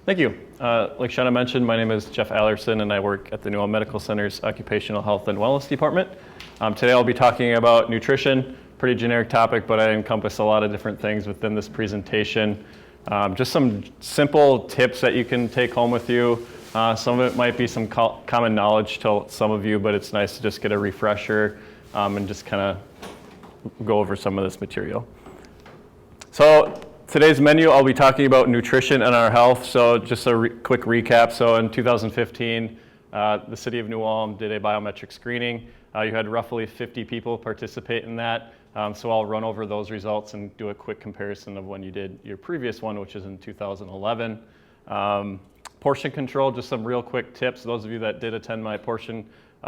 Thank you. Like Shauna mentioned, my name is Jeff Allerson and I work at the New Ulm Medical Center's Occupational Health and Wellness Department. Today I'll be talking about nutrition, pretty generic topic, but I encompass a lot of different things within this presentation. Just some simple tips that you can take home with you. Some of it might be some common knowledge to some of you, but it's nice to just get a refresher and just kind of go over some of this material. So today's menu, I'll be talking about nutrition and our health. So just a quick recap. So in 2015, the city of New Ulm did a biometric screening. You had roughly 50 people participate in that. So I'll run over those results and do a quick comparison of when you did your previous one, which is in 2011. Portion control, just some real quick tips. Those of you that did attend my portion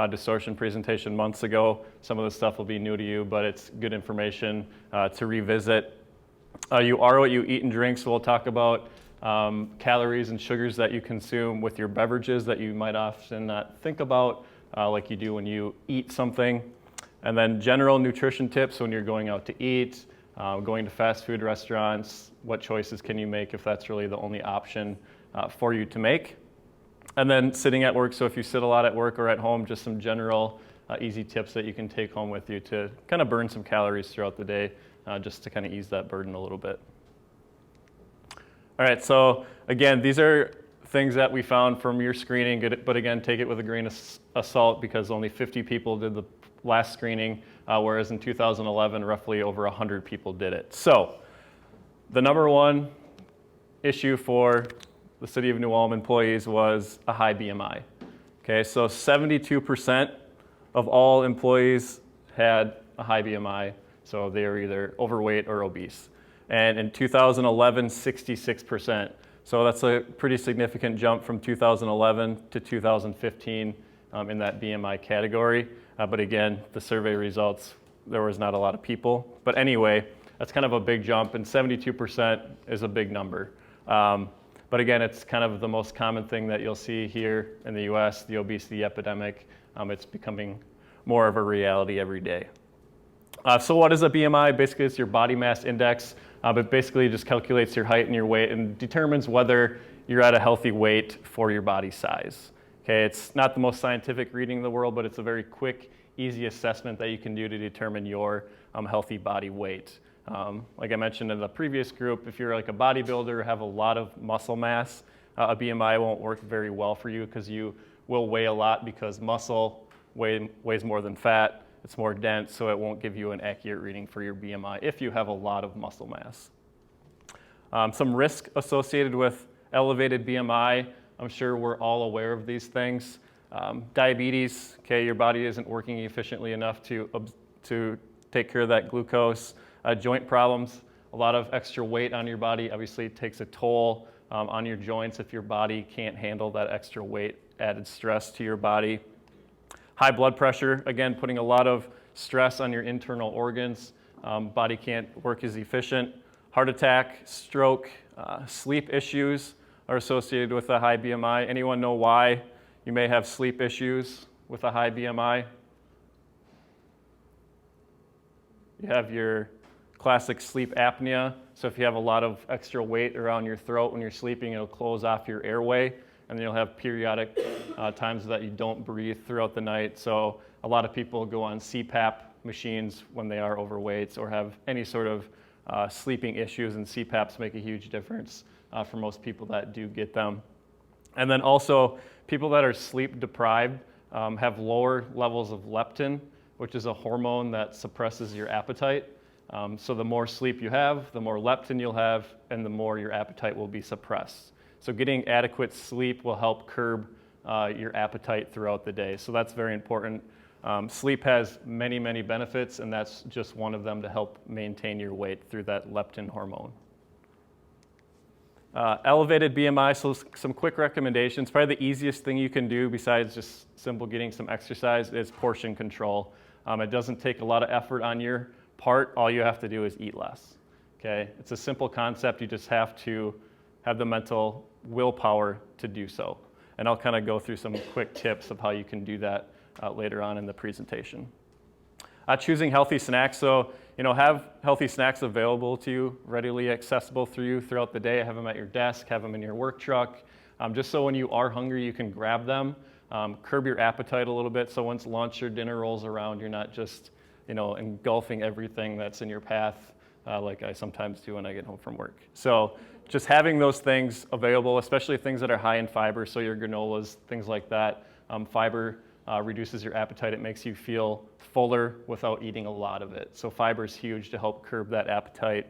distortion presentation months ago, some of the stuff will be new to you, but it's good information to revisit. You are what you eat and drink, so we'll talk about calories and sugars that you consume with your beverages that you might often not think about, like you do when you eat something. And then general nutrition tips when you're going out to eat, going to fast food restaurants, what choices can you make if that's really the only option for you to make. And then sitting at work, so if you sit a lot at work or at home, just some general easy tips that you can take home with you to kind of burn some calories throughout the day. Just to kind of ease that burden a little bit. All right, so again, these are things that we found from your screening, but again, take it with a grain of salt because only 50 people did the last screening, whereas in 2011, roughly over 100 people did it. So the number one issue for the City of New Ulm employees was a high BMI. Okay, so 72% of all employees had a high BMI. So they are either overweight or obese. And in 2011, 66%. So that's a pretty significant jump from 2011 to 2015 in that BMI category. But again, the survey results, there was not a lot of people. But anyway, that's kind of a big jump, and 72% is a big number. But again, it's kind of the most common thing that you'll see here in the US, the obesity epidemic. It's becoming more of a reality every day. So what is a BMI? Basically, it's your body mass index, but basically it just calculates your height and your weight and determines whether you're at a healthy weight for your body size. Okay, it's not the most scientific reading in the world, but it's a very quick, easy assessment that you can do to determine your healthy body weight. Like I mentioned in the previous group, if you're like a bodybuilder or have a lot of muscle mass, a BMI won't work very well for you because you will weigh a lot because muscle weighs more than fat. It's more dense, so it won't give you an accurate reading for your BMI if you have a lot of muscle mass. Some risk associated with elevated BMI, I'm sure we're all aware of these things. Diabetes, okay, your body isn't working efficiently enough to take care of that glucose. Joint problems, a lot of extra weight on your body obviously takes a toll on your joints if your body can't handle that extra weight, added stress to your body. High blood pressure, again, putting a lot of stress on your internal organs. Body can't work as efficient. Heart attack, stroke, sleep issues are associated with a high BMI. Anyone know why you may have sleep issues with a high BMI? You have your classic sleep apnea. So if you have a lot of extra weight around your throat when you're sleeping, it'll close off your airway. And then you'll have periodic times that you don't breathe throughout the night. So a lot of people go on CPAP machines when they are overweight or have any sort of sleeping issues, and CPAPs make a huge difference for most people that do get them. And then also, people that are sleep deprived have lower levels of leptin, which is a hormone that suppresses your appetite. So the more sleep you have, the more leptin you'll have, and the more your appetite will be suppressed. So getting adequate sleep will help curb your appetite throughout the day. So that's very important. Sleep has many, many benefits, and that's just one of them to help maintain your weight through that leptin hormone. Elevated BMI, so some quick recommendations. Probably the easiest thing you can do besides just simple getting some exercise is portion control. It doesn't take a lot of effort on your part. All you have to do is eat less. Okay? It's a simple concept. You just have to have the mental willpower to do so. And I'll kind of go through some quick tips of how you can do that later on in the presentation. Choosing healthy snacks. So have healthy snacks available to you, readily accessible throughout the day. Have them at your desk, have them in your work truck, just so when you are hungry, you can grab them. Curb your appetite a little bit, so once lunch or dinner rolls around, you're not just, engulfing everything that's in your path, like I sometimes do when I get home from work. So just having those things available, especially things that are high in fiber, so your granolas, things like that. Fiber reduces your appetite. It makes you feel fuller without eating a lot of it. So fiber is huge to help curb that appetite.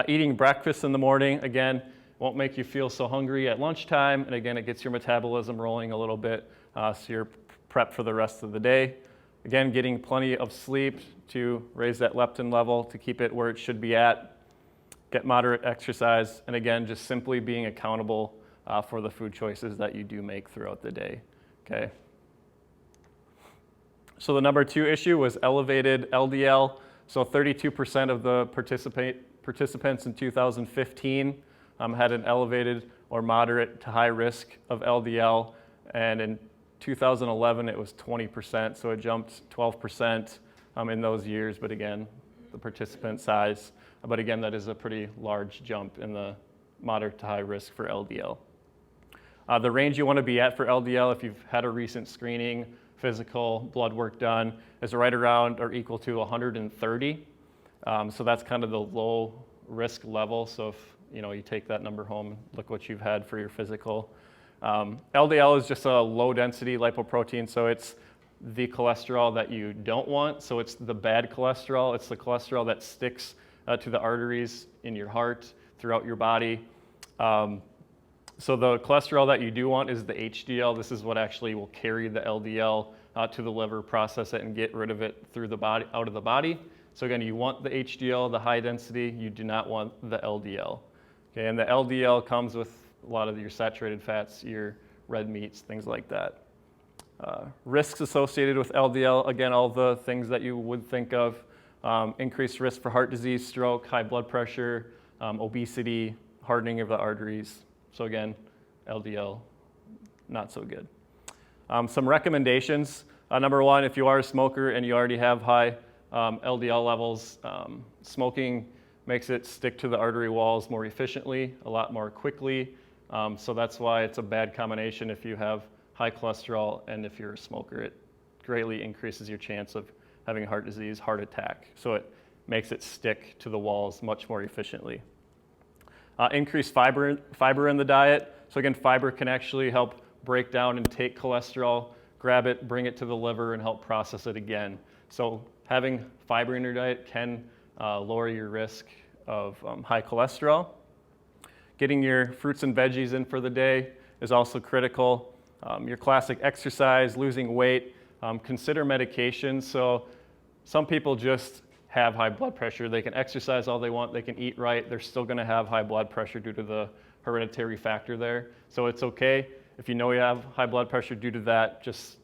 Eating breakfast in the morning, again, won't make you feel so hungry at lunchtime. And again, it gets your metabolism rolling a little bit, so you're prepped for the rest of the day. Again, getting plenty of sleep to raise that leptin level, to keep it where it should be at. Get moderate exercise. And again, just simply being accountable for the food choices that you do make throughout the day. Okay. So the number 2 issue was elevated LDL. So 32% of the participants in 2015 had an elevated or moderate to high risk of LDL, and in 2011 it was 20%, so it jumped 12% in those years, but again, the participant size. But again, that is a pretty large jump in the moderate to high risk for LDL. The range you want to be at for LDL, if you've had a recent screening, physical, blood work done, is right around or equal to 130. So that's kind of the low risk level. So if you take that number home, look what you've had for your physical. LDL is just a low density lipoprotein, so it's the cholesterol that you don't want. So it's the bad cholesterol. It's the cholesterol that sticks to the arteries in your heart, throughout your body. So the cholesterol that you do want is the HDL. This is what actually will carry the LDL to the liver, process it, and get rid of it through the body, out of the body. So again, you want the HDL, the high density. You do not want the LDL. Okay, and the LDL comes with a lot of your saturated fats, your red meats, things like that. Risks associated with LDL, again, all the things that you would think of. Increased risk for heart disease, stroke, high blood pressure, obesity, hardening of the arteries. So again, LDL, not so good. Some recommendations. Number 1, if you are a smoker and you already have high LDL levels, smoking makes it stick to the artery walls more efficiently, a lot more quickly. So that's why it's a bad combination if you have high cholesterol and if you're a smoker. It greatly increases your chance of having heart disease, heart attack. So it makes it stick to the walls much more efficiently. Increased fiber in the diet. So again, fiber can actually help break down and take cholesterol, grab it, bring it to the liver, and help process it again. So having fiber in your diet can lower your risk of high cholesterol. Getting your fruits and veggies in for the day is also critical. Your classic exercise, losing weight, consider medication. So some people just have high blood pressure. They can exercise all they want, they can eat right, they're still going to have high blood pressure due to the hereditary factor there. So it's okay if you know you have high blood pressure due to that, just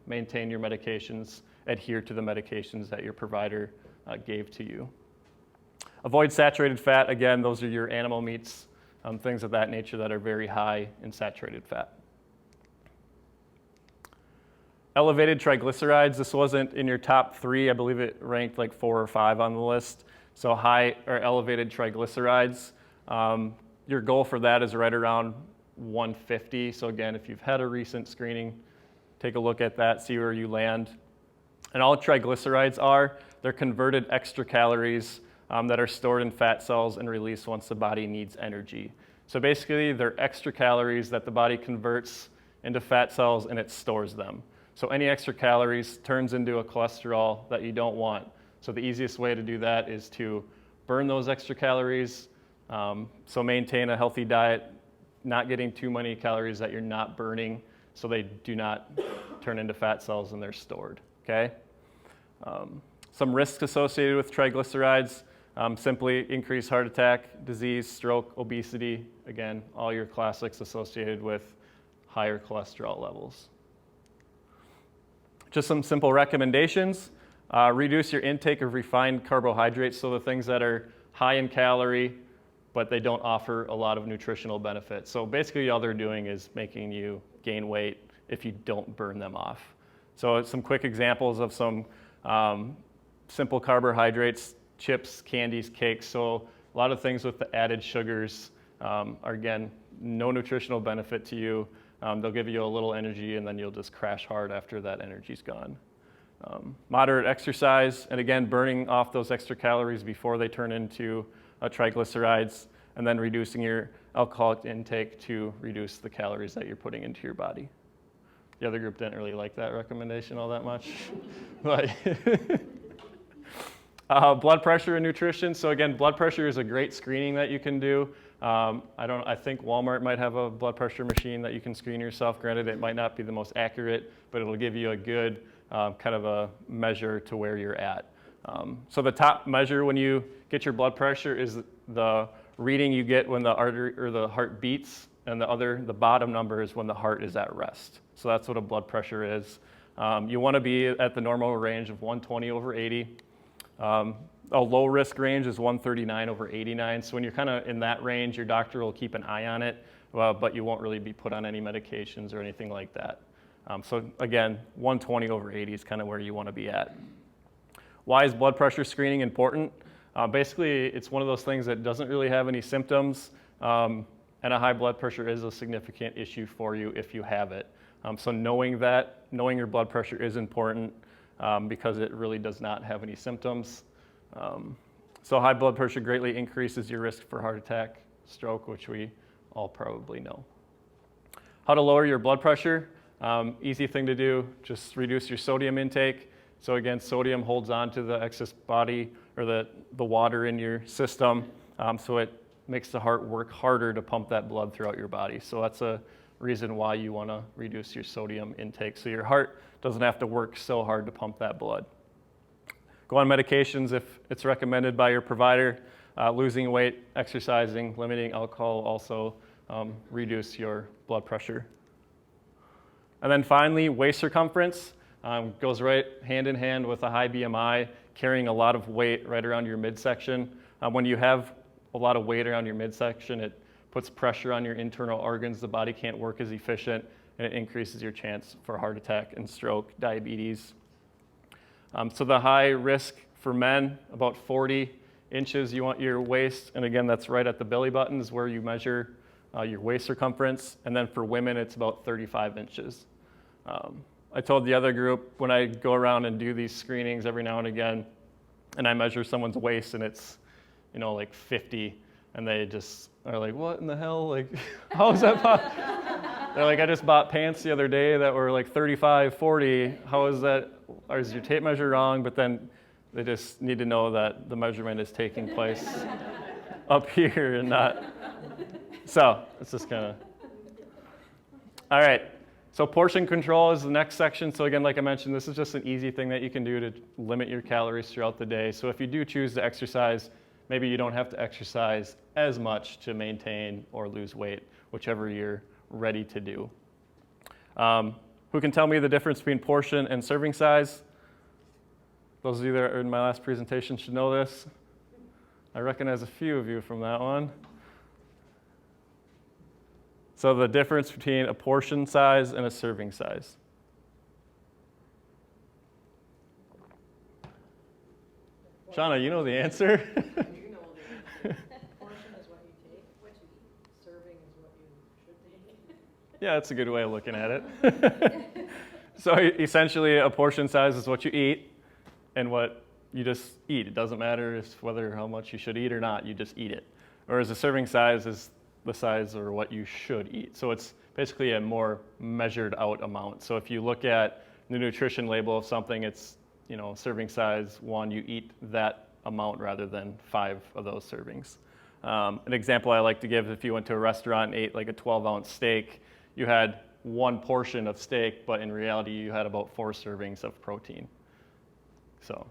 maintain your medications, adhere to the medications that your provider gave to you. Avoid saturated fat. Again, those are your animal meats, things of that nature that are very high in saturated fat. Elevated triglycerides. This wasn't in your top 3. I believe it ranked like 4 or 5 on the list. So high or elevated triglycerides. Your goal for that is right around 150. So again, if you've had a recent screening, take a look at that, see where you land. And all triglycerides are, they're converted extra calories that are stored in fat cells and released once the body needs energy. So basically, they're extra calories that the body converts into fat cells and it stores them. So any extra calories turns into a cholesterol that you don't want. So the easiest way to do that is to burn those extra calories. So maintain a healthy diet, not getting too many calories that you're not burning, so they do not turn into fat cells and they're stored, okay? Some risks associated with triglycerides, simply increased heart attack, disease, stroke, obesity, again, all your classics associated with higher cholesterol levels. Just some simple recommendations. Reduce your intake of refined carbohydrates, so the things that are high in calorie, but they don't offer a lot of nutritional benefits. So basically all they're doing is making you gain weight if you don't burn them off. So some quick examples of some simple carbohydrates, chips, candies, cakes. So a lot of things with the added sugars are, again, no nutritional benefit to you. They'll give you a little energy, and then you'll just crash hard after that energy's gone. Moderate exercise, and again, burning off those extra calories before they turn into triglycerides, and then reducing your alcoholic intake to reduce the calories that you're putting into your body. The other group didn't really like that recommendation all that much. But blood pressure and nutrition. So again, blood pressure is a great screening that you can do. I think Walmart might have a blood pressure machine that you can screen yourself. Granted, it might not be the most accurate, but it'll give you a good kind of a measure to where you're at. So the top measure when you get your blood pressure is the reading you get when the artery or the heart beats, and the bottom number is when the heart is at rest. So that's what a blood pressure is. You want to be at the normal range of 120/80. A low risk range is 139/89. So when you're kind of in that range, your doctor will keep an eye on it, but you won't really be put on any medications or anything like that. So again, 120/80 is kind of where you want to be at. Why is blood pressure screening important? Basically, it's one of those things that doesn't really have any symptoms, and a high blood pressure is a significant issue for you if you have it. So knowing your blood pressure is important because it really does not have any symptoms. So high blood pressure greatly increases your risk for heart attack, stroke, which we all probably know. How to lower your blood pressure? Easy thing to do, just reduce your sodium intake. So again, sodium holds on to the excess body or the water in your system, so it makes the heart work harder to pump that blood throughout your body. So that's a reason why you want to reduce your sodium intake, so your heart doesn't have to work so hard to pump that blood. Go on medications if it's recommended by your provider. Losing weight, exercising, limiting alcohol also reduce your blood pressure. And then finally, waist circumference goes right hand in hand with a high BMI, carrying a lot of weight right around your midsection. When you have a lot of weight around your midsection, it puts pressure on your internal organs. The body can't work as efficient, and it increases your chance for heart attack and stroke, diabetes. So the high risk for men, about 40 inches you want your waist, and again, that's right at the belly button is where you measure your waist circumference, and then for women, it's about 35 inches. I told the other group when I go around and do these screenings every now and again, and I measure someone's waist and it's, like 50, and they just are like, what in the hell? Like, how is that possible? They're like, I just bought pants the other day that were like 35, 40. How is that? Or is your tape measure wrong? But then they just need to know that the measurement is taking place up here and not. So it's just kind of. All right. So portion control is the next section. So again, like I mentioned, this is just an easy thing that you can do to limit your calories throughout the day. So if you do choose to exercise, maybe you don't have to exercise as much to maintain or lose weight, whichever you're ready to do. Who can tell me the difference between portion and serving size? Those of you that are in my last presentation should know this. I recognize a few of you from that one. So the difference between a portion size and a serving size. Shauna, you know the answer? You know the answer. Portion is what you take, what you eat. Serving is what you should take. Yeah, that's a good way of looking at it. So essentially, a portion size is what you eat and what you just eat. It doesn't matter whether how much you should eat or not, you just eat it. Whereas a serving size is the size or what you should eat. So it's basically a more measured out amount. So if you look at the nutrition label of something, it's serving size 1, you eat that amount rather than 5 of those servings. An example I like to give, if you went to a restaurant and ate like a 12-ounce steak, you had 1 portion of steak, but in reality you had about 4 servings of protein. So,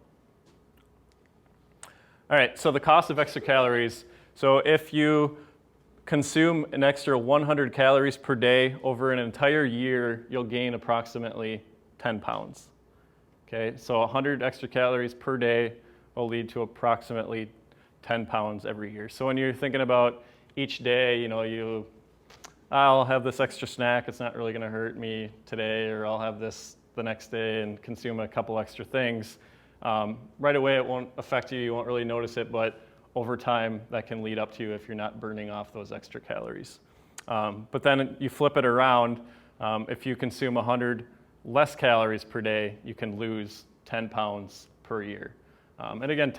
all right, so the cost of extra calories. So if you consume an extra 100 calories per day over an entire year, you'll gain approximately 10 pounds. Okay, so 100 extra calories per day will lead to approximately 10 pounds every year. So when you're thinking about each day, I'll have this extra snack, it's not really going to hurt me today, or I'll have this the next day and consume a couple extra things. Right away, it won't affect you. You won't really notice it, but over time, that can lead up to you if you're not burning off those extra calories. But then you flip it around. If you consume 100 less calories per day, you can lose 10 pounds per year. And again,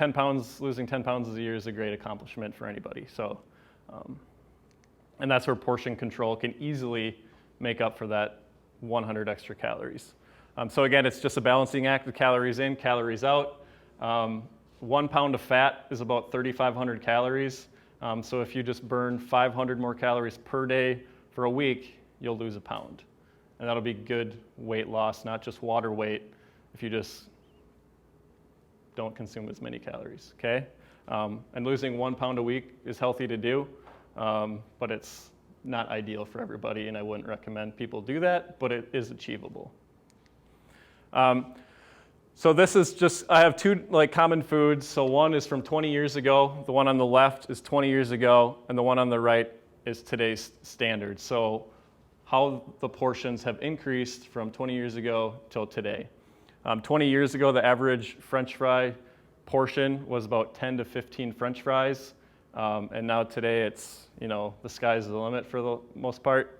losing 10 pounds a year is a great accomplishment for anybody. So, and that's where portion control can easily make up for that 100 extra calories. So again, it's just a balancing act of calories in, calories out. 1 pound of fat is about 3,500 calories. So if you just burn 500 more calories per day for a week, you'll lose a pound. And that'll be good weight loss, not just water weight, if you just don't consume as many calories, okay? And losing 1 pound a week is healthy to do, but it's not ideal for everybody, and I wouldn't recommend people do that, but it is achievable. So this is just, I have two common foods. So one is from 20 years ago, the one on the left is 20 years ago, and the one on the right is today's standard. So how the portions have increased from 20 years ago till today. 20 years ago, the average French fry portion was about 10 to 15 French fries. And now today it's, the sky's the limit for the most part.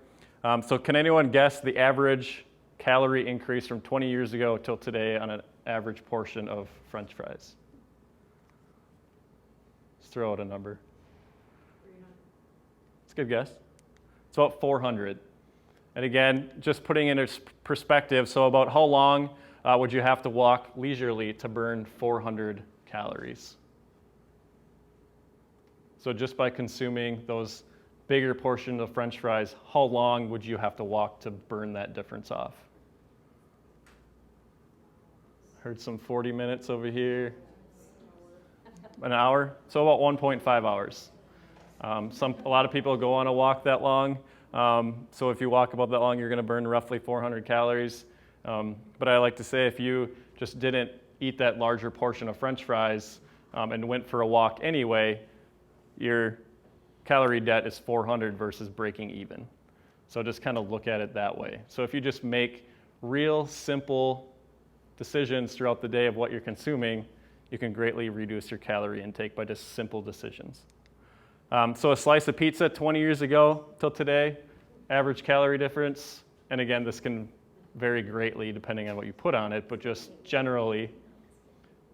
So can anyone guess the average calorie increase from 20 years ago till today on an average portion of French fries? Let's throw out a number. 300. It's a good guess. It's about 400. And again, just putting in perspective, so about how long would you have to walk leisurely to burn 400 calories? So just by consuming those bigger portions of French fries, how long would you have to walk to burn that difference off? Heard some 40 minutes over here. An hour? So about 1.5 hours. A lot of people go on a walk that long. So if you walk about that long, you're going to burn roughly 400 calories. But I like to say if you just didn't eat that larger portion of French fries and went for a walk anyway, your calorie debt is 400 versus breaking even. So just kind of look at it that way. So if you just make real simple decisions throughout the day of what you're consuming, you can greatly reduce your calorie intake by just simple decisions. So a slice of pizza 20 years ago till today, average calorie difference, and again, this can vary greatly depending on what you put on it, but just generally,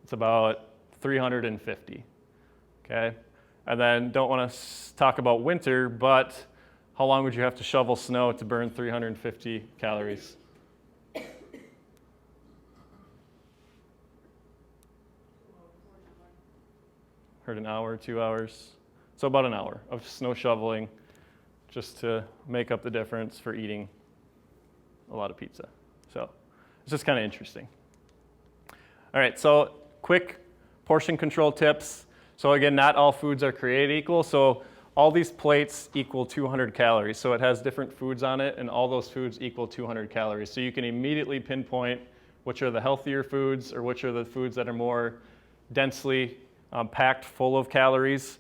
it's about 350, okay? And then don't want to talk about winter, but how long would you have to shovel snow to burn 350 calories? Heard an hour, 2 hours. So about an hour of snow shoveling just to make up the difference for eating a lot of pizza. So it's just kind of interesting. All right, so quick portion control tips. So again, not all foods are created equal. So all these plates equal 200 calories. So it has different foods on it, and all those foods equal 200 calories. So you can immediately pinpoint which are the healthier foods or which are the foods that are more densely packed full of calories.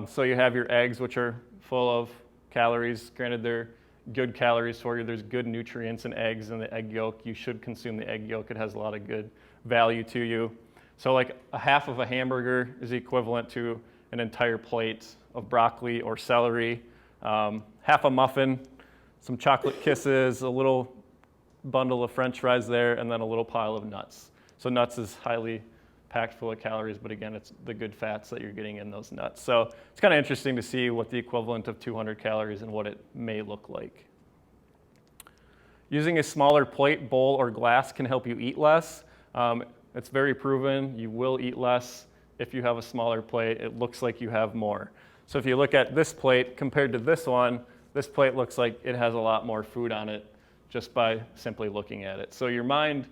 So you have your eggs, which are full of calories. Granted, they're good calories for you. There's good nutrients in eggs and the egg yolk. You should consume the egg yolk. It has a lot of good value to you. So like a half of a hamburger is equivalent to an entire plate of broccoli or celery. Half a muffin, some chocolate kisses, a little bundle of French fries there, and then a little pile of nuts. So nuts is highly packed full of calories, but again, it's the good fats that you're getting in those nuts. So it's kind of interesting to see what the equivalent of 200 calories and what it may look like. Using a smaller plate, bowl, or glass can help you eat less. It's very proven. You will eat less if you have a smaller plate. It looks like you have more. So if you look at this plate compared to this one, this plate looks like it has a lot more food on it just by simply looking at it. So your mind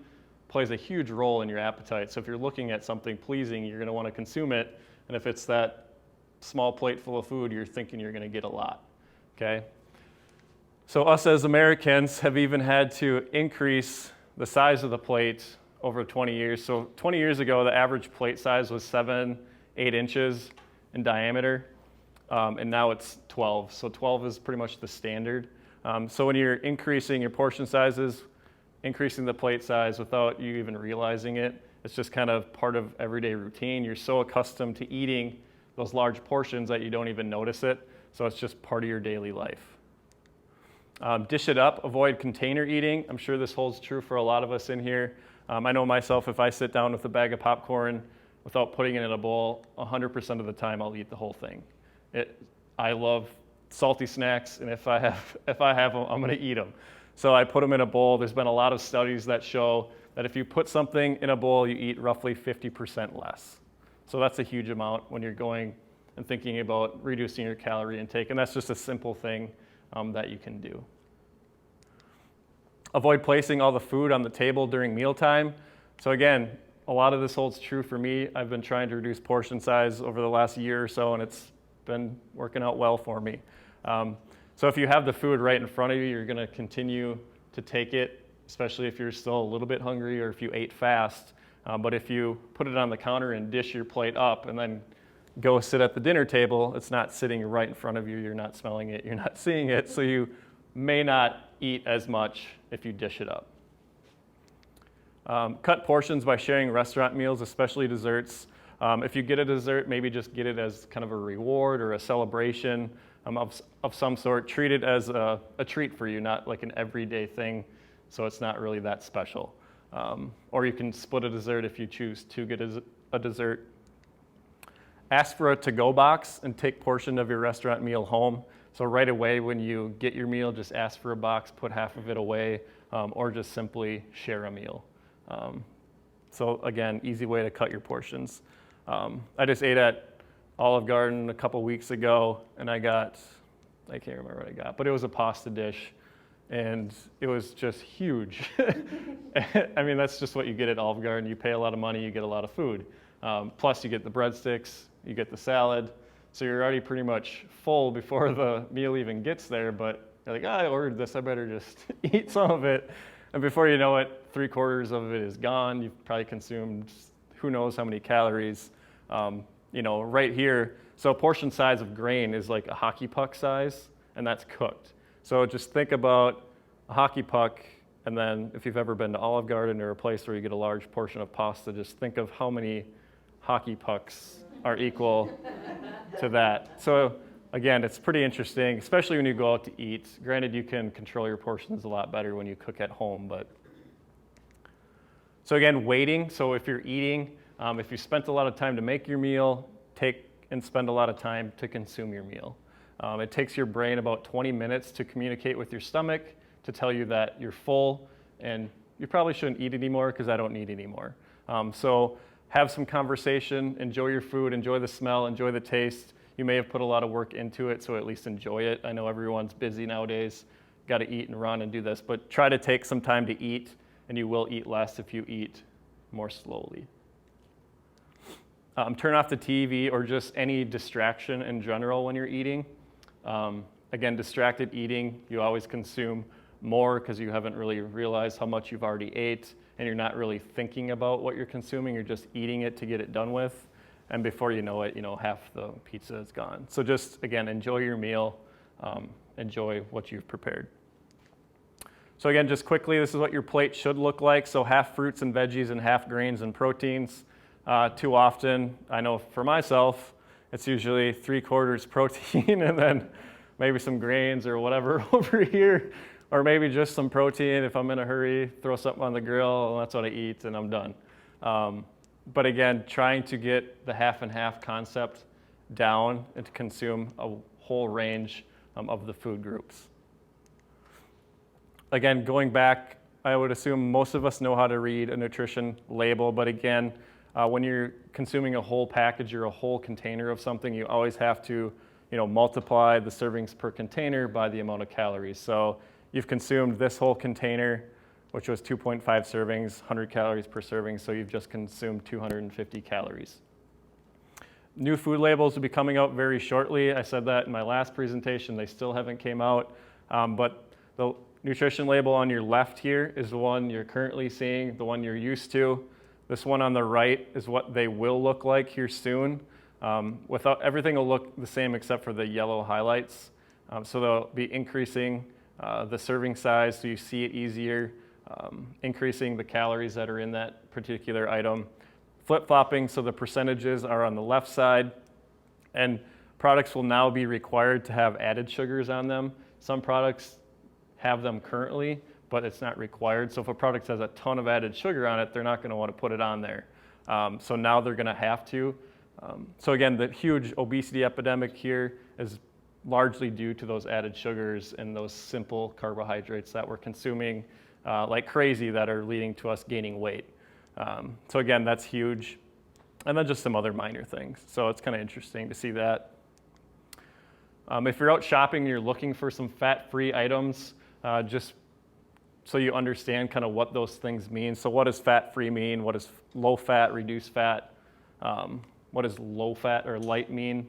plays a huge role in your appetite. So if you're looking at something pleasing, you're going to want to consume it. And if it's that small plate full of food, you're thinking you're going to get a lot, okay? So us as Americans have even had to increase the size of the plate over 20 years. So 20 years ago, the average plate size was 7-8 inches in diameter, and now it's 12. So 12 is pretty much the standard. So when you're increasing your portion sizes, increasing the plate size without you even realizing it, It's just kind of part of everyday routine. You're so accustomed to eating those large portions that you don't even notice it. So it's just part of your daily life. Dish it up, avoid container eating. I'm sure this holds true for a lot of us in here. I know myself, if I sit down with a bag of popcorn without putting it in a bowl, 100% of the time I'll eat the whole thing. I love salty snacks, and if I have them, I'm gonna eat them. So I put them in a bowl. There's been a lot of studies that show that if you put something in a bowl, you eat roughly 50% less. So that's a huge amount when you're going and thinking about reducing your calorie intake, and that's just a simple thing that you can do. Avoid placing all the food on the table during mealtime. So again, a lot of this holds true for me. I've been trying to reduce portion size over the last year or so, and it's been working out well for me. So if you have the food right in front of you, you're gonna continue to take it, especially if you're still a little bit hungry or if you ate fast. But if you put it on the counter and dish your plate up and then go sit at the dinner table, it's not sitting right in front of you, you're not smelling it, you're not seeing it, so you may not eat as much if you dish it up. Cut portions by sharing restaurant meals, especially desserts. If you get a dessert, maybe just get it as kind of a reward or a celebration of some sort. Treat it as a treat for you, not like an everyday thing, so it's not really that special. Or you can split a dessert if you choose to get a dessert. Ask for a ToGo box and take portion of your restaurant meal home. So right away when you get your meal, just ask for a box, put half of it away, or just simply share a meal. So again, easy way to cut your portions. I just ate at Olive Garden a couple weeks ago, and I can't remember what I got, but it was a pasta dish, and it was just huge. I mean, that's just what you get at Olive Garden. You pay a lot of money, you get a lot of food. Plus you get the breadsticks, you get the salad, so you're already pretty much full before the meal even gets there, but you're like, I ordered this, I better just eat some of it. And before you know it, 3/4 of it is gone. You've probably consumed who knows how many calories. Right here, so a portion size of grain is like a hockey puck size, and that's cooked. So just think about a hockey puck, and then if you've ever been to Olive Garden or a place where you get a large portion of pasta, just think of how many hockey pucks are equal to that. So again, it's pretty interesting, especially when you go out to eat. Granted, you can control your portions a lot better when you cook at home, but. So again, waiting. So if you're eating, if you spent a lot of time to make your meal, take and spend a lot of time to consume your meal. It takes your brain about 20 minutes to communicate with your stomach to tell you that you're full and you probably shouldn't eat anymore because I don't need anymore. So have some conversation, enjoy your food, enjoy the smell, enjoy the taste. You may have put a lot of work into it, so at least enjoy it. I know everyone's busy nowadays, got to eat and run and do this, but try to take some time to eat, and you will eat less if you eat more slowly. Turn off the TV or just any distraction in general when you're eating. Again, distracted eating, you always consume more because you haven't really realized how much you've already ate, and you're not really thinking about what you're consuming, you're just eating it to get it done with. And before you know it, half the pizza is gone. So just, again, enjoy your meal, enjoy what you've prepared. So again, just quickly, this is what your plate should look like. So half fruits and veggies and half grains and proteins. Too often, I know for myself, it's usually 3/4 protein and then maybe some grains or whatever over here, or maybe just some protein if I'm in a hurry, throw something on the grill, and that's what I eat, and I'm done. But again, trying to get the half and half concept down and to consume a whole range of the food groups. Again, going back, I would assume most of us know how to read a nutrition label, but again, when you're consuming a whole package or a whole container of something, you always have to multiply the servings per container by the amount of calories. So you've consumed this whole container, which was 2.5 servings, 100 calories per serving, so you've just consumed 250 calories. New food labels will be coming out very shortly. I said that in my last presentation. They still haven't came out, but the nutrition label on your left here is the one you're currently seeing, the one you're used to. This one on the right is what they will look like here soon. Everything will look the same except for the yellow highlights. So they'll be increasing the serving size so you see it easier. increasing the calories that are in that particular item. Flip-flopping, so the percentages are on the left side, and products will now be required to have added sugars on them. Some products have them currently, but it's not required. So if a product has a ton of added sugar on it, they're not going to want to put it on there. So now they're going to have to. So again, the huge obesity epidemic here is largely due to those added sugars and those simple carbohydrates that we're consuming like crazy that are leading to us gaining weight. So again, that's huge. And then just some other minor things. So it's kind of interesting to see that. If you're out shopping and you're looking for some fat-free items, just so you understand kind of what those things mean. So what does fat-free mean? What does low-fat, reduced fat? What does low-fat or light mean?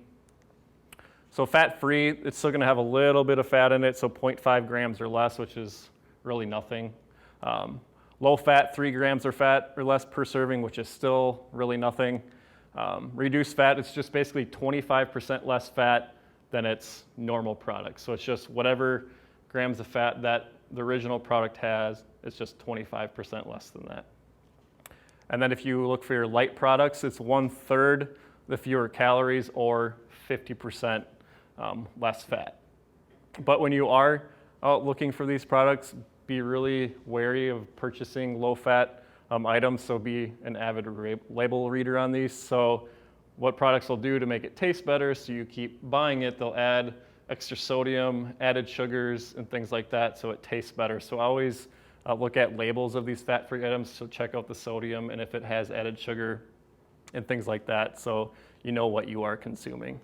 So fat-free, it's still going to have a little bit of fat in it, so 0.5 grams or less, which is really nothing. Low-fat, 3 grams or fat or less per serving, which is still really nothing. Reduced fat, it's just basically 25% less fat than its normal product. So it's just whatever grams of fat that the original product has, it's just 25% less than that. And then if you look for your light products, it's 1/3 the fewer calories or 50% less fat. But when you are out looking for these products, be really wary of purchasing low-fat items, so be an avid label reader on these. So what products will do to make it taste better, so you keep buying it, they'll add extra sodium, added sugars, and things like that, so it tastes better. So always look at labels of these fat-free items, so check out the sodium and if it has added sugar and things like that, so you know what you are consuming.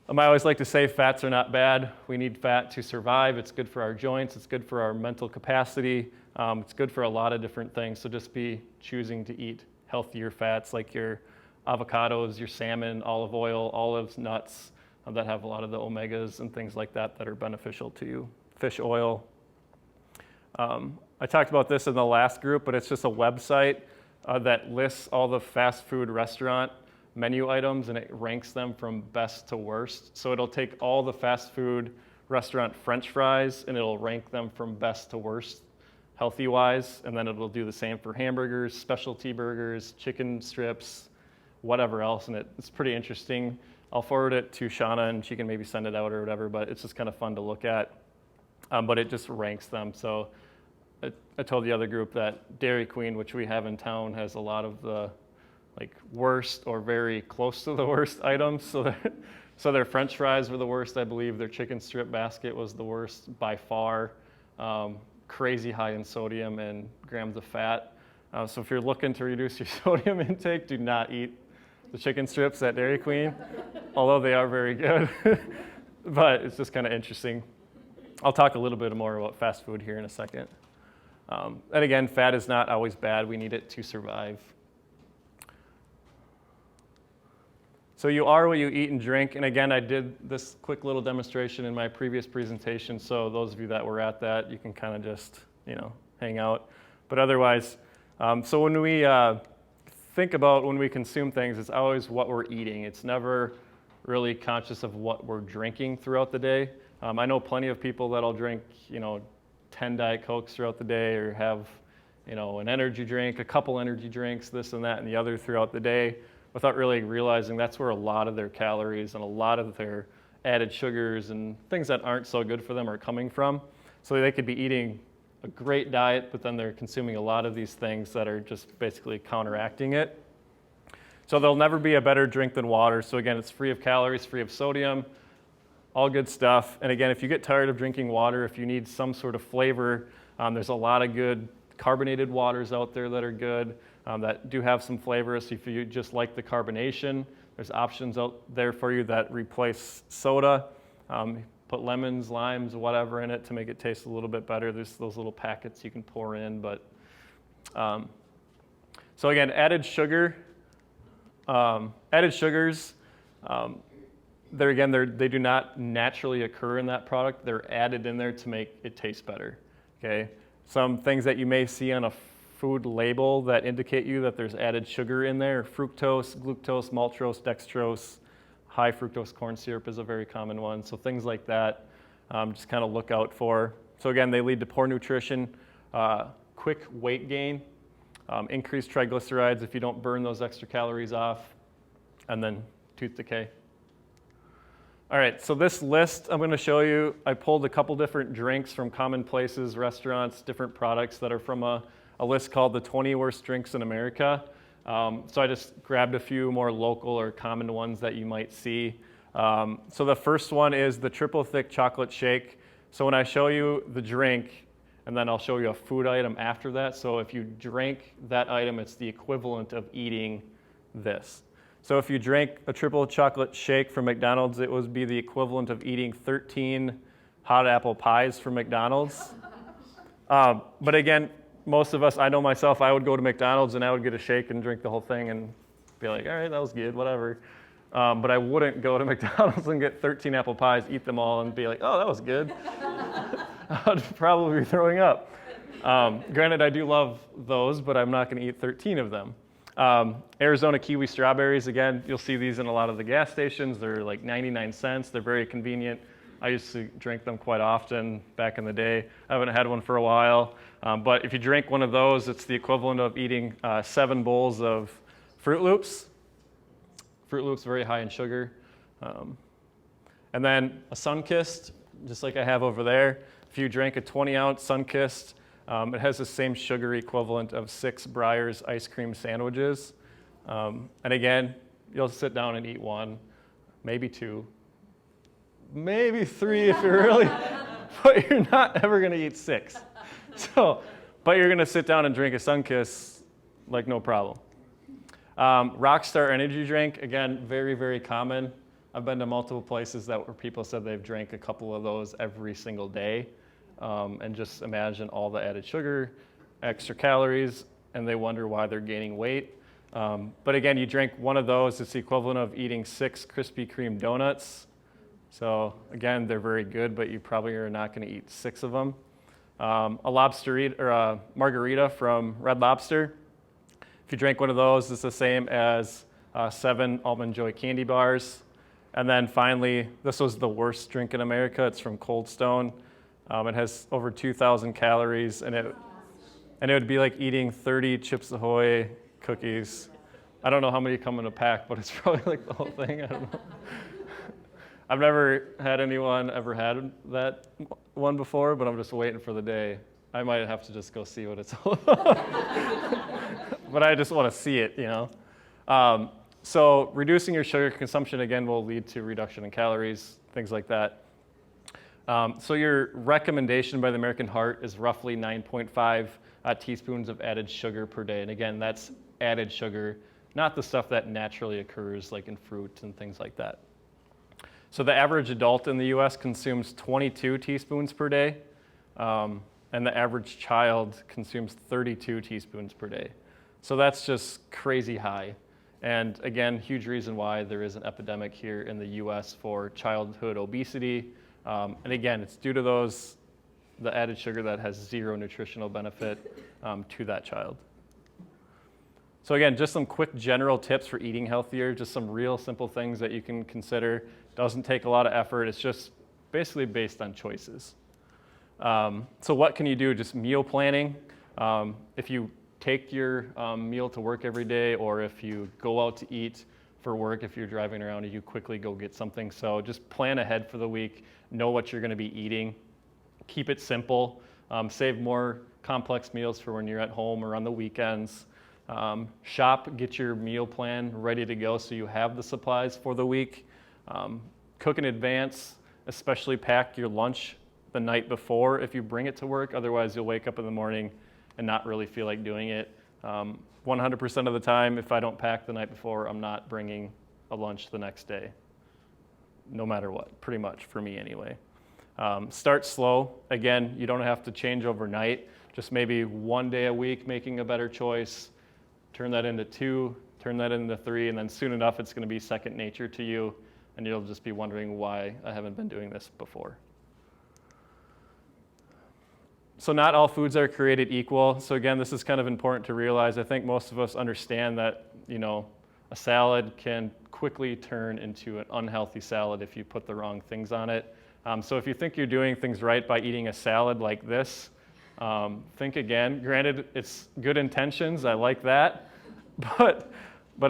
I always like to say fats are not bad. We need fat to survive. It's good for our joints. It's good for our mental capacity. It's good for a lot of different things. So just be choosing to eat healthier fats like your avocados, your salmon, olive oil, olives, nuts that have a lot of the omegas and things like that that are beneficial to you. Fish oil. I talked about this in the last group, but it's just a website that lists all the fast food restaurant menu items and it ranks them from best to worst. So it'll take all the fast food restaurant French fries and it'll rank them from best to worst healthy wise, and then it'll do the same for hamburgers, specialty burgers, chicken strips, whatever else, and it's pretty interesting. I'll forward it to Shauna and she can maybe send it out or whatever, but it's just kind of fun to look at. But it just ranks them. So I told the other group that Dairy Queen, which we have in town, has a lot of the like worst or very close to the worst items. So their French fries were the worst, I believe. Their chicken strip basket was the worst by far. Crazy high in sodium and grams of fat. So if you're looking to reduce your sodium intake, do not eat the chicken strips at Dairy Queen, although they are very good. But it's just kind of interesting. I'll talk a little bit more about fast food here in a second. And again, fat is not always bad. We need it to survive. So you are what you eat and drink. And again, I did this quick little demonstration in my previous presentation. So those of you that were at that, you can kind of just, hang out. But otherwise, so when we think about when we consume things, it's always what we're eating. It's never really conscious of what we're drinking throughout the day. I know plenty of people that'll drink, 10 Diet Cokes throughout the day or have, an energy drink, a couple energy drinks, this and that and the other throughout the day, without really realizing that's where a lot of their calories and a lot of their added sugars and things that aren't so good for them are coming from. So they could be eating a great diet, but then they're consuming a lot of these things that are just basically counteracting it. So there'll never be a better drink than water. So again, it's free of calories, free of sodium, all good stuff. And again, if you get tired of drinking water, if you need some sort of flavor, there's a lot of good carbonated waters out there that are good. That do have some flavor. So if you just like the carbonation, there's options out there for you that replace soda. Put lemons, limes, whatever in it to make it taste a little bit better. There's those little packets you can pour in. But so again, added sugars. They do not naturally occur in that product. They're added in there to make it taste better. Okay. Some things that you may see on a food label that indicate you that there's added sugar in there: fructose, glucose, maltose, dextrose, high fructose corn syrup is a very common one. So things like that, just kind of look out for. So again, they lead to poor nutrition, quick weight gain, increased triglycerides if you don't burn those extra calories off, and then tooth decay. All right, so this list I'm going to show you, I pulled a couple different drinks from common places, restaurants, different products that are from a list called the 20 Worst Drinks in America. So I just grabbed a few more local or common ones that you might see. So the first one is the triple thick chocolate shake. So when I show you the drink, and then I'll show you a food item after that. So if you drink that item, it's the equivalent of eating this. So if you drank a triple chocolate shake from McDonald's, it would be the equivalent of eating 13 hot apple pies from McDonald's. But again, most of us, I know myself, I would go to McDonald's and I would get a shake and drink the whole thing and be like, all right, that was good, whatever. But I wouldn't go to McDonald's and get 13 apple pies, eat them all, and be like, oh, that was good. I'd probably be throwing up. Granted, I do love those, but I'm not going to eat 13 of them. Arizona kiwi strawberries, again, you'll see these in a lot of the gas stations. They're like 99 cents. They're very convenient. I used to drink them quite often back in the day. I haven't had one for a while. But if you drink one of those, it's the equivalent of eating 7 bowls of Fruit Loops. Fruit Loops, very high in sugar. And then a Sunkist, just like I have over there. If you drank a 20-ounce Sunkist, it has the same sugar equivalent of 6 Breyers ice cream sandwiches. And again, you'll sit down and eat one, maybe 2, maybe 3 if you're really, but you're not ever going to eat 6. So, but you're going to sit down and drink a Sunkist like no problem. Rockstar energy drink, again, very, very common. I've been to multiple places where people said they've drank a couple of those every single day. And just imagine all the added sugar, extra calories, and they wonder why they're gaining weight. But again, you drink one of those, it's the equivalent of eating 6 Krispy Kreme donuts. So again, they're very good, but you probably are not going to eat 6 of them. A margarita from Red Lobster. If you drink one of those, it's the same as 7 Almond Joy candy bars. And then finally, this was the worst drink in America. It's from Cold Stone. It has over 2,000 calories, and it would be like eating 30 Chips Ahoy cookies. I don't know how many come in a pack, but it's probably like the whole thing. I don't know. I've never had anyone ever had that one before, but I'm just waiting for the day. I might have to just go see what it's all about. But I just want to see it, you know. So reducing your sugar consumption, again, will lead to reduction in calories, things like that. So your recommendation by the American Heart is roughly 9.5 teaspoons of added sugar per day. And again, that's added sugar, not the stuff that naturally occurs like in fruit and things like that. So the average adult in the US consumes 22 teaspoons per day, and the average child consumes 32 teaspoons per day. So that's just crazy high. And again, huge reason why there is an epidemic here in the US for childhood obesity. And again, it's due to the added sugar that has 0 nutritional benefit to that child. So again, just some quick general tips for eating healthier, just some real simple things that you can consider. Doesn't take a lot of effort. It's just basically based on choices. So what can you do? Just meal planning. If you take your meal to work every day, or if you go out to eat for work, if you're driving around and you quickly go get something. So just plan ahead for the week, know what you're going to be eating, keep it simple, save more complex meals for when you're at home or on the weekends. Shop, get your meal plan ready to go so you have the supplies for the week. Cook in advance, especially pack your lunch the night before if you bring it to work. Otherwise, you'll wake up in the morning and not really feel like doing it. 100% of the time, if I don't pack the night before, I'm not bringing a lunch the next day, no matter what, pretty much, for me anyway. Start slow. Again, you don't have to change overnight. Just maybe one day a week making a better choice. Turn that into 2, turn that into 3, and then soon enough it's going to be second nature to you, and you'll just be wondering why I haven't been doing this before. So not all foods are created equal. So again, this is kind of important to realize. I think most of us understand that, you know, a salad can quickly turn into an unhealthy salad if you put the wrong things on it. So if you think you're doing things right by eating a salad like this, Think again. Granted, it's good intentions. I like that, but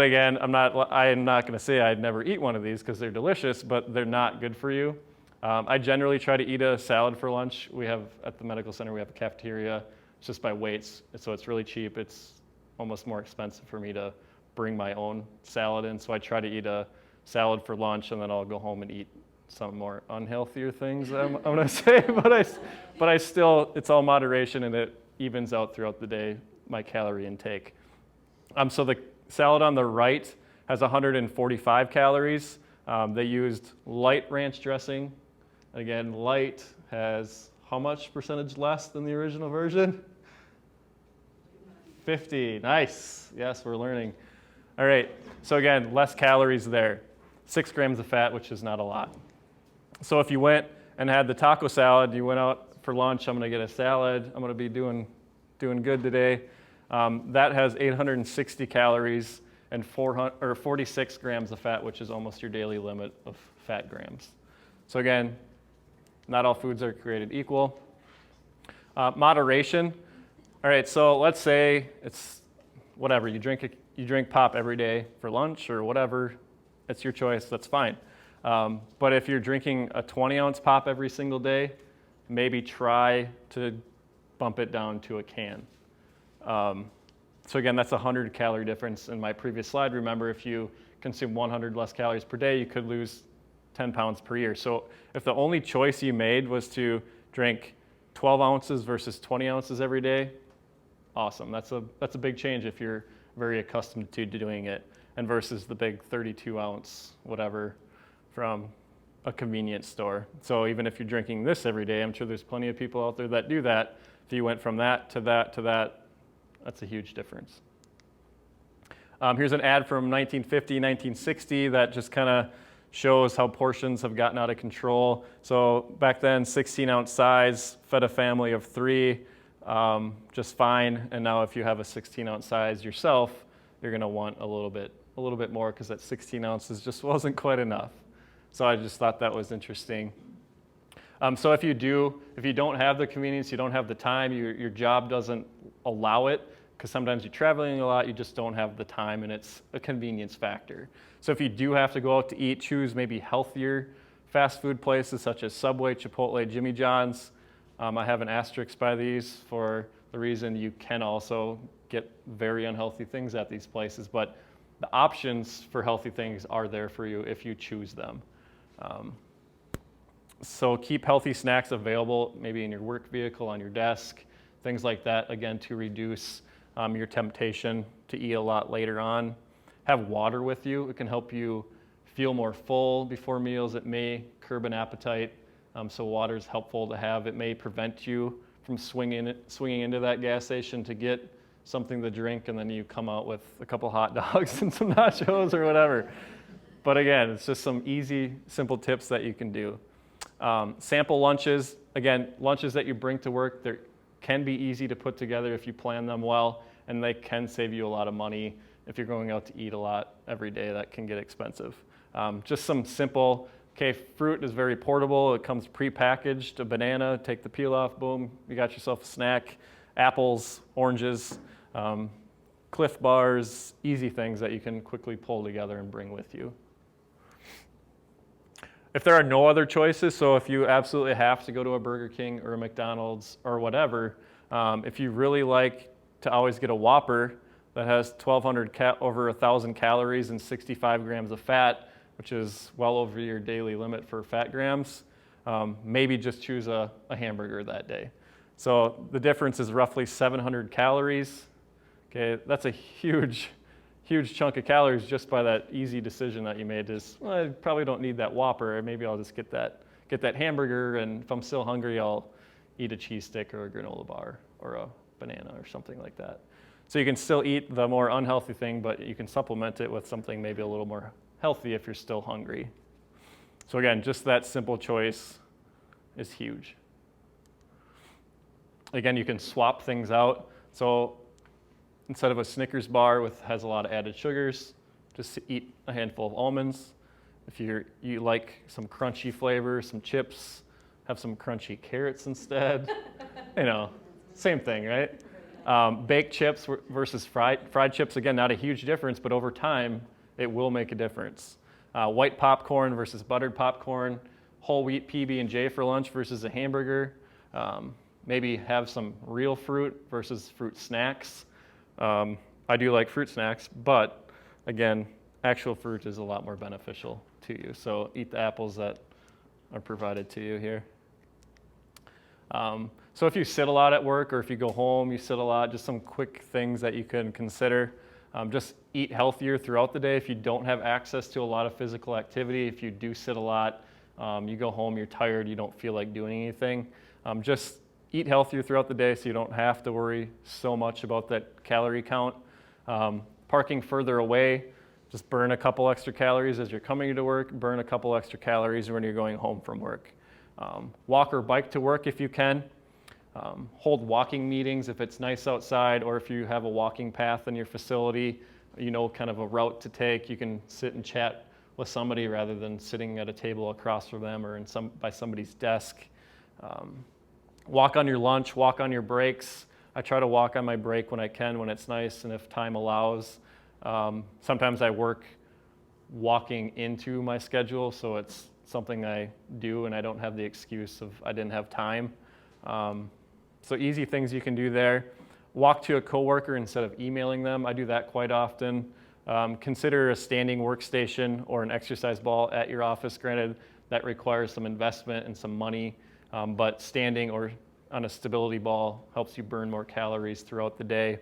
again, I'm not going to say I'd never eat one of these because they're delicious, but they're not good for you. I generally try to eat a salad for lunch. We have at the medical center we have a cafeteria. It's just by weights, so it's really cheap. It's almost more expensive for me to bring my own salad in, so I try to eat a salad for lunch, and then I'll go home and eat some more unhealthier things, I'm going to say, but I still, it's all moderation, and it evens out throughout the day, my calorie intake. So the salad on the right has 145 calories. They used light ranch dressing. Again, light has how much percentage less than the original version? 50, nice. Yes, we're learning. All right, so again, less calories there. 6 grams of fat, which is not a lot. So if you went and had the taco salad, you went out for lunch, I'm gonna get a salad, I'm gonna be doing good today. That has 860 calories and 46 grams of fat, which is almost your daily limit of fat grams. So again, not all foods are created equal. Moderation. All right, so let's say it's whatever, you drink pop every day for lunch or whatever, it's your choice, that's fine. But if you're drinking a 20-ounce pop every single day, maybe try to bump it down to a can. So again, that's a 100-calorie difference. In my previous slide, remember, if you consume 100 less calories per day, you could lose 10 pounds per year. So if the only choice you made was to drink 12 ounces versus 20 ounces every day, awesome. That's a big change if you're very accustomed to doing it, and versus the big 32-ounce whatever from a convenience store. So even if you're drinking this every day, I'm sure there's plenty of people out there that do that. If you went from that to that to that, that's a huge difference. Here's an ad from 1950, 1960 that just kind of shows how portions have gotten out of control. So back then, 16-ounce size, fed a family of 3 just fine. And now if you have a 16-ounce size yourself, you're going to want a little bit more because that 16 ounces just wasn't quite enough. So I just thought that was interesting. So if you don't have the convenience, you don't have the time, your job doesn't allow it, because sometimes you're traveling a lot, you just don't have the time, and it's a convenience factor. So if you do have to go out to eat, choose maybe healthier fast food places such as Subway, Chipotle, Jimmy John's. I have an asterisk by these for the reason you can also get very unhealthy things at these places, but the options for healthy things are there for you if you choose them. So keep healthy snacks available, maybe in your work vehicle, on your desk, things like that, again, to reduce your temptation to eat a lot later on. Have water with you. It can help you feel more full before meals. It may curb an appetite, so water is helpful to have. It may prevent you from swinging into that gas station to get something to drink, and then you come out with a couple hot dogs and some nachos or whatever. But again, it's just some easy, simple tips that you can do. Sample lunches. Again, lunches that you bring to work, they can be easy to put together if you plan them well, and they can save you a lot of money. If you're going out to eat a lot every day, that can get expensive. Just some simple, fruit is very portable. It comes pre-packaged. A banana, take the peel off, boom, you got yourself a snack. Apples, oranges, Cliff Bars, easy things that you can quickly pull together and bring with you. If there are no other choices, so if you absolutely have to go to a Burger King or a McDonald's or whatever, if you really like to always get a Whopper that has over 1,000 calories and 65 grams of fat, which is well over your daily limit for fat grams, maybe just choose a hamburger that day. So the difference is roughly 700 calories. Okay, that's a huge chunk of calories just by that easy decision that you made. I probably don't need that Whopper. Maybe I'll just get that hamburger, and if I'm still hungry, I'll eat a cheese stick or a granola bar or a banana or something like that. So you can still eat the more unhealthy thing, but you can supplement it with something maybe a little more healthy if you're still hungry. So again, just that simple choice is huge. Again, you can swap things out. So instead of a Snickers bar has a lot of added sugars, just eat a handful of almonds. If you like some crunchy flavor, some chips, have some crunchy carrots instead. Same thing, right? Baked chips versus fried chips, again, not a huge difference, but over time, it will make a difference. White popcorn versus buttered popcorn, whole wheat PB&J for lunch versus a hamburger. Maybe have some real fruit versus fruit snacks. I do like fruit snacks, but again, actual fruit is a lot more beneficial to you. So eat the apples that are provided to you here. So if you sit a lot at work, or if you go home, you sit a lot, just some quick things that you can consider. Just eat healthier throughout the day. If you don't have access to a lot of physical activity, if you do sit a lot, you go home, you're tired, you don't feel like doing anything, just eat healthier throughout the day so you don't have to worry so much about that calorie count. Parking further away, just burn a couple extra calories as you're coming to work, burn a couple extra calories when you're going home from work. Walk or bike to work if you can. Hold walking meetings if it's nice outside, or if you have a walking path in your facility, you know, kind of a route to take. You can sit and chat with somebody rather than sitting at a table across from them or by somebody's desk. Walk on your lunch, walk on your breaks. I try to walk on my break when I can, when it's nice and if time allows. Sometimes I work walking into my schedule, so it's something I do and I don't have the excuse of I didn't have time. So easy things you can do there. Walk to a coworker instead of emailing them. I do that quite often. Consider a standing workstation or an exercise ball at your office. Granted, that requires some investment and some money, but standing or on a stability ball helps you burn more calories throughout the day.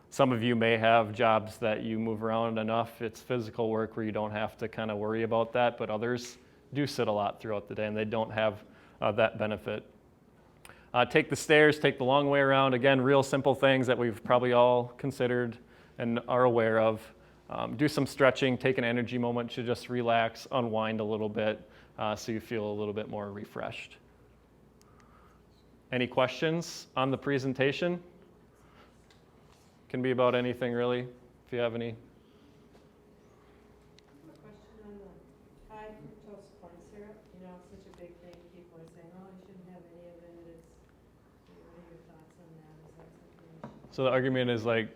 Some of you may have jobs that you move around enough. It's physical work where you don't have to kind of worry about that, but others do sit a lot throughout the day and they don't have that benefit. Take the stairs, take the long way around. Again, real simple things that we've probably all considered and are aware of. Do some stretching, take an energy moment to just relax, unwind a little bit so you feel a little bit more refreshed. Any questions on the presentation? Can be about anything really, if you have any. I have a question on the high fructose corn syrup. You know, it's such a big thing. People are saying, oh, you shouldn't have any of it. What are your thoughts on that? Is that something you should? So the argument is like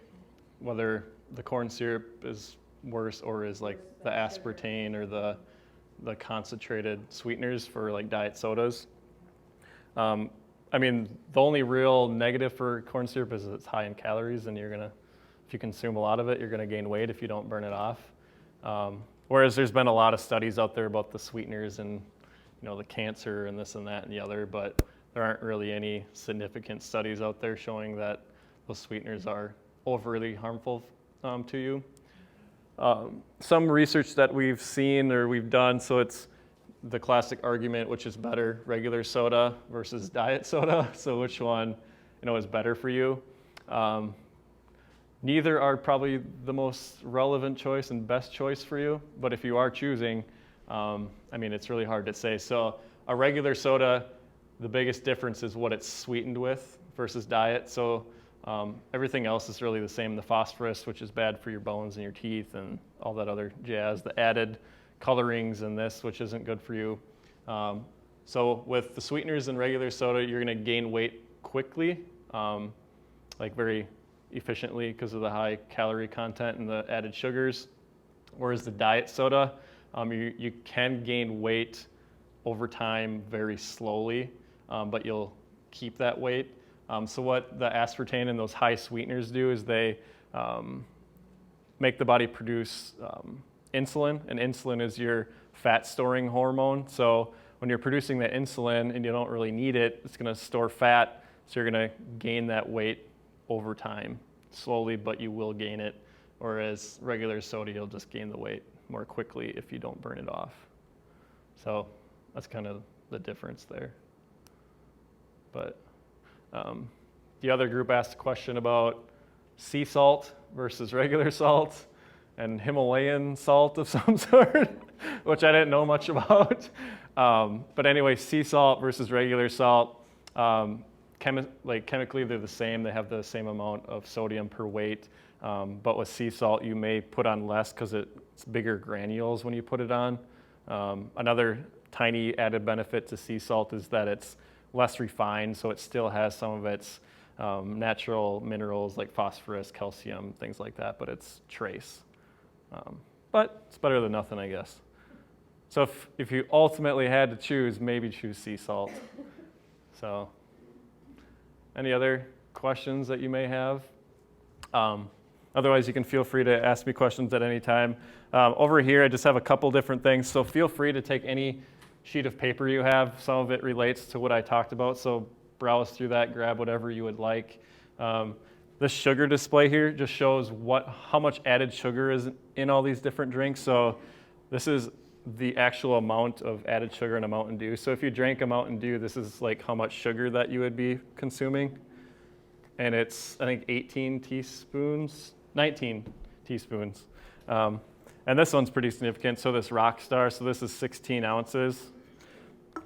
whether the corn syrup is worse or is like the aspartame or the concentrated sweeteners for like diet sodas. I mean, the only real negative for corn syrup is it's high in calories, and if you consume a lot of it, you're gonna gain weight if you don't burn it off. Whereas there's been a lot of studies out there about the sweeteners and, you know, the cancer and this and that and the other, but there aren't really any significant studies out there showing that those sweeteners are overly harmful to you. Some research that we've seen or we've done, so it's the classic argument, which is better, regular soda versus diet soda. So which one, you know, is better for you? Neither are probably the most relevant choice and best choice for you. But if you are choosing, I mean, it's really hard to say. So a regular soda, the biggest difference is what it's sweetened with versus diet. So everything else is really the same. The phosphorus, which is bad for your bones and your teeth and all that other jazz. The added colorings in this, which isn't good for you. So with the sweeteners in regular soda, you're gonna gain weight quickly, like very efficiently because of the high calorie content and the added sugars. Whereas the diet soda, you can gain weight over time very slowly, but you'll keep that weight. So what the aspartame and those high sweeteners do is they make the body produce insulin, and insulin is your fat storing hormone. So when you're producing that insulin and you don't really need it, it's going to store fat, so you're going to gain that weight over time, slowly, but you will gain it. Whereas regular soda, you'll just gain the weight more quickly if you don't burn it off. So that's kind of the difference there. But the other group asked a question about sea salt versus regular salt and Himalayan salt of some sort, which I didn't know much about. But anyway, sea salt versus regular salt, chemically they're the same. They have the same amount of sodium per weight. But with sea salt, you may put on less because it's bigger granules when you put it on. Another tiny added benefit to sea salt is that it's less refined, so it still has some of its natural minerals like phosphorus, calcium, things like that, but it's trace. But it's better than nothing, I guess. So if you ultimately had to choose, maybe choose sea salt. So any other questions that you may have? Otherwise, you can feel free to ask me questions at any time. Over here, I just have a couple different things, so feel free to take any sheet of paper you have. Some of it relates to what I talked about, so browse through that, grab whatever you would like. This sugar display here just shows how much added sugar is in all these different drinks. So this is the actual amount of added sugar in a Mountain Dew. So if you drank a Mountain Dew, this is like how much sugar that you would be consuming. And it's, I think, 19 teaspoons. And this one's pretty significant. So this Rockstar, so this is 16 ounces.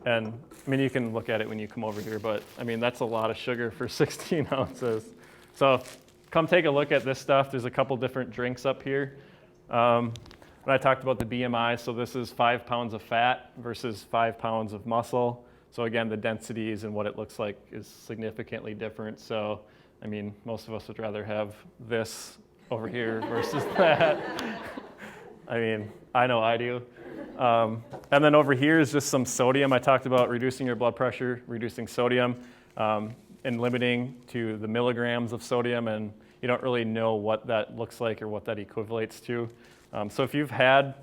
And I mean, you can look at it when you come over here, but I mean, that's a lot of sugar for 16 ounces. So come take a look at this stuff. There's a couple different drinks up here. When I talked about the BMI, so this is 5 pounds of fat versus 5 pounds of muscle. So again, the densities and what it looks like is significantly different. So, I mean, most of us would rather have this over here versus that. I mean, I know I do. And then over here is just some sodium. I talked about reducing your blood pressure, reducing sodium, and limiting to the milligrams of sodium, and you don't really know what that looks like or what that equivalates to. So if you've had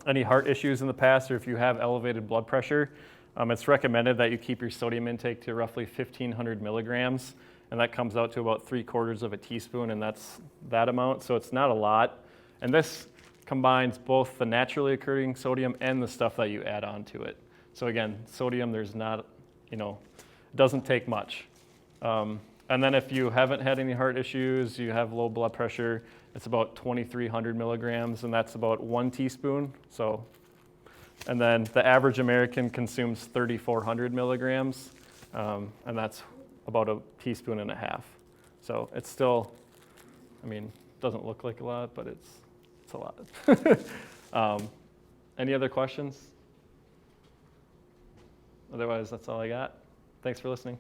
any heart issues in the past, or if you have elevated blood pressure, it's recommended that you keep your sodium intake to roughly 1,500 milligrams, and that comes out to about 3/4 of a teaspoon, and that's that amount, so it's not a lot. And this combines both the naturally occurring sodium and the stuff that you add on to it. So again, sodium, there's not, doesn't take much. And then if you haven't had any heart issues, you have low blood pressure, it's about 2,300 milligrams, and that's about 1 teaspoon. So, and then the average American consumes 3,400 milligrams, and that's about 1.5 teaspoons. So it's still, I mean, doesn't look like a lot, but it's a lot. Any other questions? Otherwise, that's all I got. Thanks for listening.